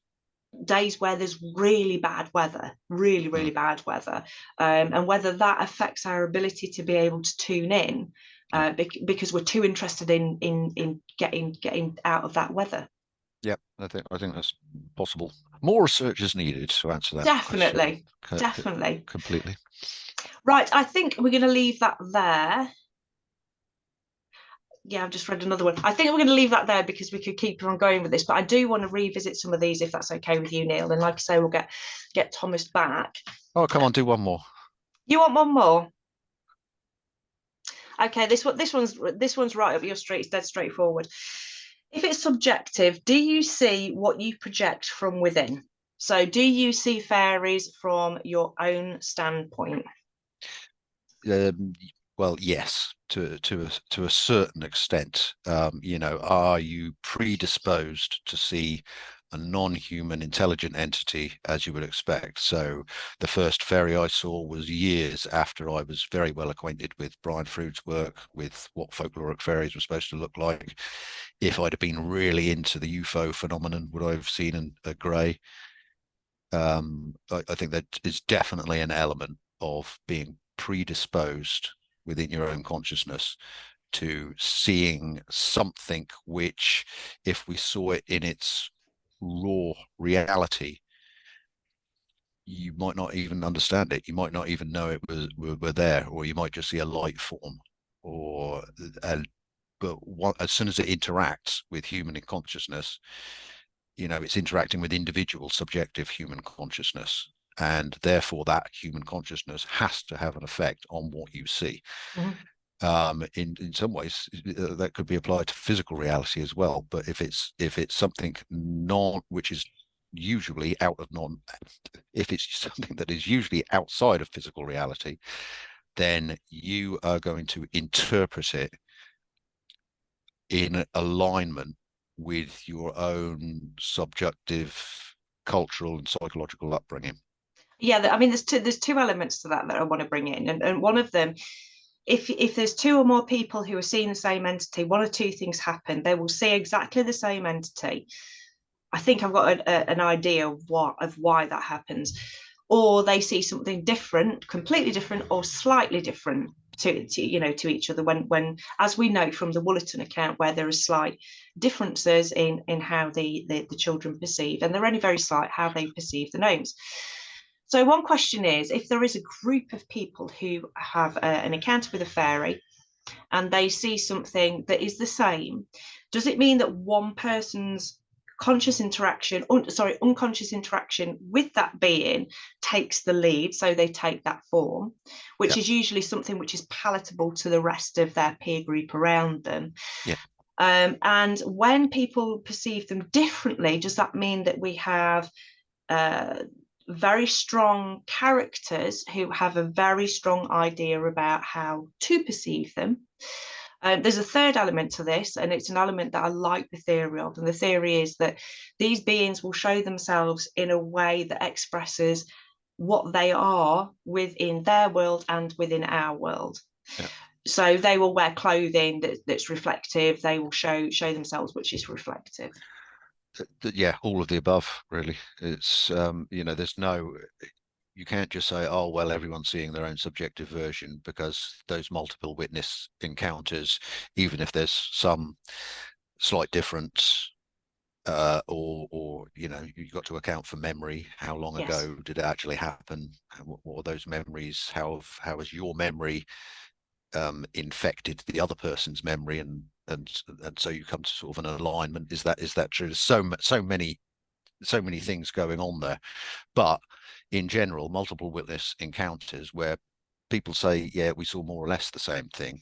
days where there's really bad weather, really, mm, really bad weather, and whether that affects our ability to be able to tune in, yeah, because we're too interested in getting out of that weather. yeah. I think that's possible. More research is needed to answer that question Definitely, definitely. completely. Right, I think we're going to leave that there. Yeah, I've just read another one. I think we're going to leave that there because we could keep on going with this, but I do want to revisit some of these if that's okay with you, Neil. And like I say, we'll get Thomas back. Oh, come on, do one more. You want one more? Okay, this one's right up your street. It's dead straightforward. If it's subjective, do you see what you project from within? So, do you see fairies from your own standpoint? Um, well, yes. to a certain extent. Are you predisposed to see a non-human intelligent entity as you would expect? So the first fairy I saw was years after I was very well acquainted with Brian Froude's work, with what folkloric fairies were supposed to look like. If I'd have been really into the UFO phenomenon, would I have seen a grey? I think that is definitely an element of being predisposed within your own consciousness to seeing something which, if we saw it in its raw reality, you might not even understand it. You might not even know it were there, or you might just see a light form. Or but as soon as it interacts with human consciousness, it's interacting with individual subjective human consciousness, and therefore that human consciousness has to have an effect on what you see. Mhm. In some ways, that could be applied to physical reality as well. But if it's something non which is usually out of non if it's something that is usually outside of physical reality, then you are going to interpret it in alignment with your own subjective cultural and psychological upbringing. Yeah, I mean, there's two elements to that I want to bring in, and one of them, if there's two or more people who are seeing the same entity, one or two things happen. They will see exactly the same entity. I think I've got an idea of why that happens, or they see something different, completely different, or slightly different to each other. When as we know from the Woolerton account, where there are slight differences in how the children perceive, and they're only very slight, how they perceive the gnomes. So one question is, if there is a group of people who have an encounter with a fairy and they see something that is the same, does it mean that one person's unconscious interaction with that being takes the lead, so they take that form, which Yeah, is usually something which is palatable to the rest of their peer group around them? yeah, And when people perceive them differently, does that mean that we have uh, very strong characters who have a very strong idea about how to perceive them? There's a third element to this, and it's an element that I like the theory of. And the theory is that these beings will show themselves in a way that expresses what they are within their world and within our world. yeah. So they will wear clothing that's reflective. They will show themselves, which is reflective. Yeah, all of the above, really. It's there's no you can't just say, oh well, everyone's seeing their own subjective version, because those multiple witness encounters, even if there's some slight difference, or you've got to account for memory. How long Yes. ago did it actually happen? What are those memories? How has your memory infected the other person's memory, and so you come to sort of an alignment. Is that true? There's so many things going on there. But in general, multiple witness encounters where people say, yeah, we saw more or less the same thing,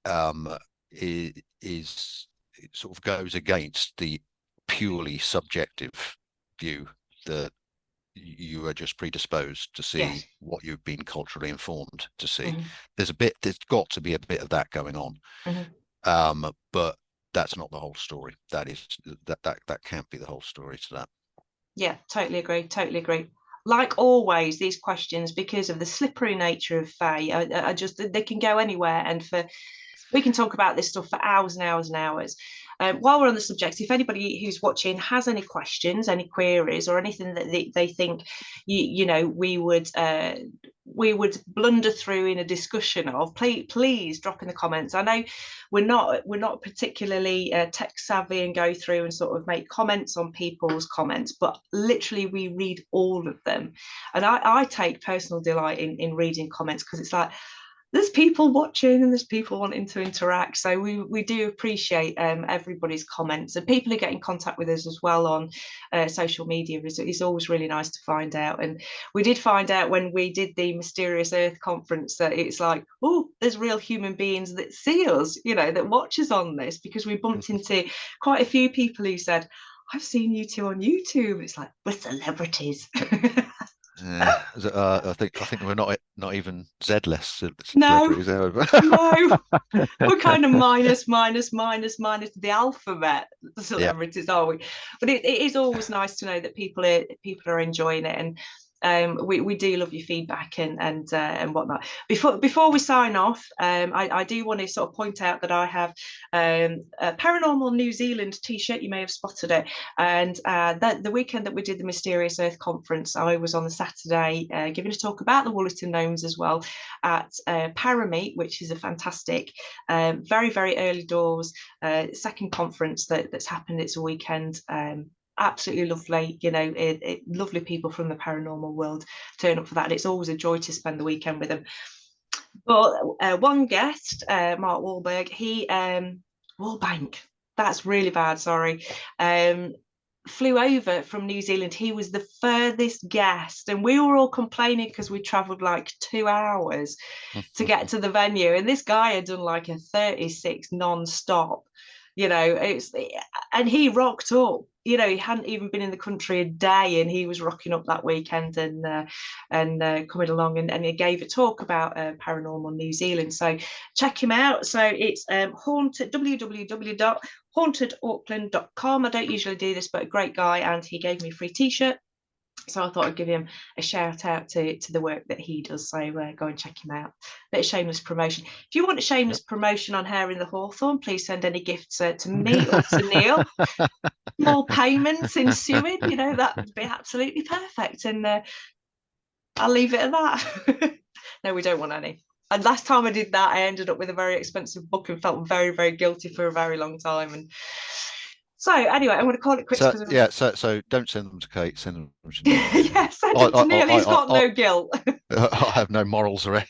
um, is it sort of goes against the purely subjective view that you are just predisposed to Yes. see what you've been culturally informed to see. Mhm. There's got to be a bit of that going on. Mhm. But that's not the whole story. That can't be the whole story to that. Yeah, totally agree. Totally agree. Like always, these questions, because of the slippery nature of Fae, are just they can go anywhere. And we can talk about this stuff for hours and hours and hours. While we're on the subject, if anybody who's watching has any questions, any queries, or anything that they think we would blunder through in a discussion of, please drop in the comments. I know we're not particularly tech savvy and go through and sort of make comments on people's comments, but literally we read all of them, and I take personal delight in reading comments, because it's like there's people watching and there's people wanting to interact. So we do appreciate everybody's comments, and people who get in contact with us as well on social media is always really nice to find out. And we did find out when we did the Mysterious Earth conference that it's like, oh, there's real human beings that see us, that watch us on this, because we bumped into quite a few people who said, I've seen you two on YouTube. It's like, we're celebrities. I think we're not even Z-less No, celebrities. Are we? no. We're kind of minus, minus, minus, minus the alphabet Yeah. celebrities, are we? But it is always nice to know that people are enjoying it, and we do love your feedback and whatnot. Before we sign off, I do want to sort of point out that I have a Paranormal New Zealand T-shirt. You may have spotted it, and that the weekend that we did the Mysterious Earth conference, I was on the Saturday giving a talk about the Woollerton gnomes as well at Parameet, which is a fantastic, very very early doors second conference that's happened. It's a weekend. Absolutely lovely, lovely people from the paranormal world turn up for that, and it's always a joy to spend the weekend with them. But one guest, Mark Wahlberg, he Wallbank, that's really bad, sorry, flew over from New Zealand. He was the furthest guest, and we were all complaining because we traveled like 2 hours to get to the venue, and this guy had done like a 36 non-stop. It's and he rocked up. He hadn't even been in the country a day, and he was rocking up that weekend and coming along, and he gave a talk about paranormal New Zealand. So check him out. So it's haunted www.hauntedauckland.com. I don't usually do this, but a great guy, and he gave me a free t-shirt. So I thought I'd give him a shout out to the work that he does. So go and check him out. Bit of shameless promotion. If you want a shameless Yep. promotion on Hair in the Hawthorn, please send any gifts to me or to Neil. Small payments ensuing, that would be absolutely perfect. And I'll leave it at that. No, we don't want any. And last time I did that, I ended up with a very expensive book and felt very, very guilty for a very long time. And so anyway, I'm going to call it quits So because yeah, so don't send them to Kate. Send them to Neil. yeah, send I them to I Neil. He's I got I, no guilt. I have no morals or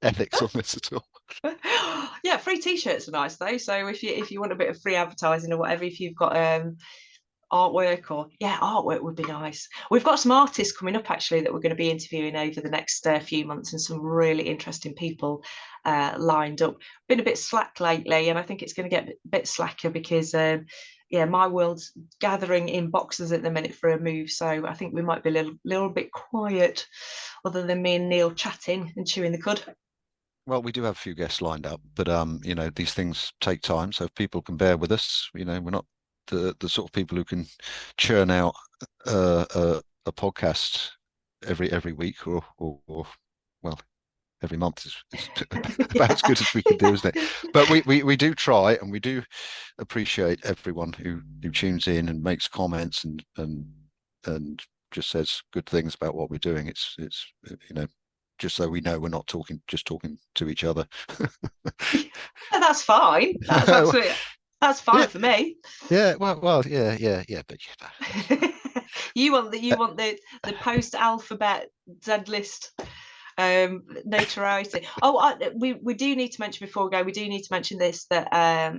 ethics on this at all. Yeah, free t-shirts are nice though. So if you want a bit of free advertising or whatever, if you've got artwork, or artwork would be nice. We've got some artists coming up actually that we're going to be interviewing over the next few months, and some really interesting people lined up. Been a bit slack lately, and I think it's going to get a bit slacker because my world's gathering in boxes at the minute for a move, so I think we might be a little bit quiet, other than me and Neil chatting and chewing the cud. Well, we do have a few guests lined up, but these things take time. So if people can bear with us, we're not the sort of people who can churn out a podcast every week or well, every month is about as good as we can do, isn't it? But we do try, and we do appreciate everyone who tunes in and makes comments and just says good things about what we're doing. It's just so we know we're not just talking to each other. That's fine. That's fine Yeah, for me. yeah, well, yeah, but You want the post alphabet Z list notoriety. We do need to mention before we go. We do need to mention this, that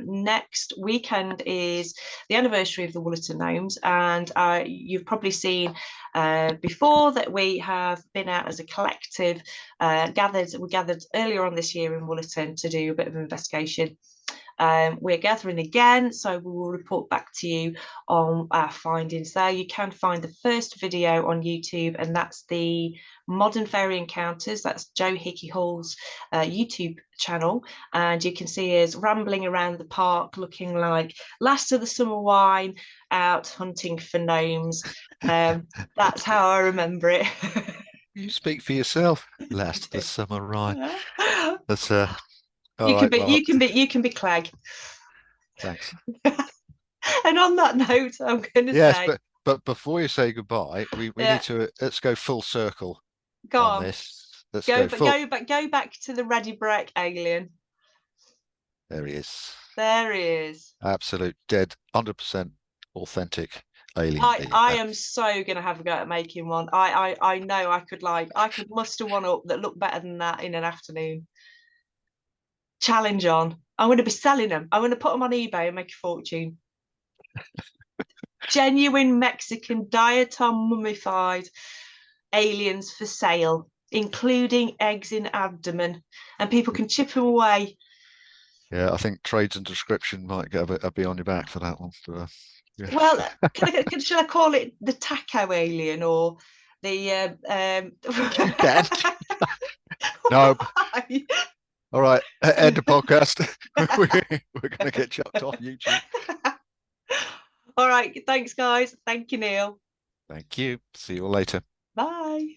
next weekend is the anniversary of the Woollerton Gnomes, and you've probably seen before that we have been out as a collective. We gathered earlier on this year in Woollerton to do a bit of investigation. We're gathering again, so we will report back to you on our findings there. You can find the first video on YouTube, and that's the Modern Fairy Encounters. That's Joe Hickey Hall's YouTube channel, and you can see us rambling around the park looking like last of the summer wine, out hunting for gnomes. That's how I remember it. you speak for yourself. Last the summer ride. That's all You can right. be Well, Clegg. thanks. And on that note, I'm going to Yes, say, but before you say goodbye, we yeah, need to let's go full circle go on on, this. Let's go full. go back to the ready break alien. There he is. There he is. Absolute dead, 100% authentic alien being I there. am so gonna have a go at making one. I know I could muster one up that looked better than that in an afternoon. Challenge on. I'm going to be selling them. I'm going to put them on eBay and make a fortune. Genuine Mexican diatom mummified aliens for sale, including eggs in abdomen, and people can chip them away. Yeah, I think trades and description might get a bit on your back for that one. But, yeah. Well, should I call it the taco alien or The You can. No. Why? All right. End the podcast. We're going to get chucked off YouTube. All right. Thanks, guys. Thank you, Neil. Thank you. See you all later. Bye.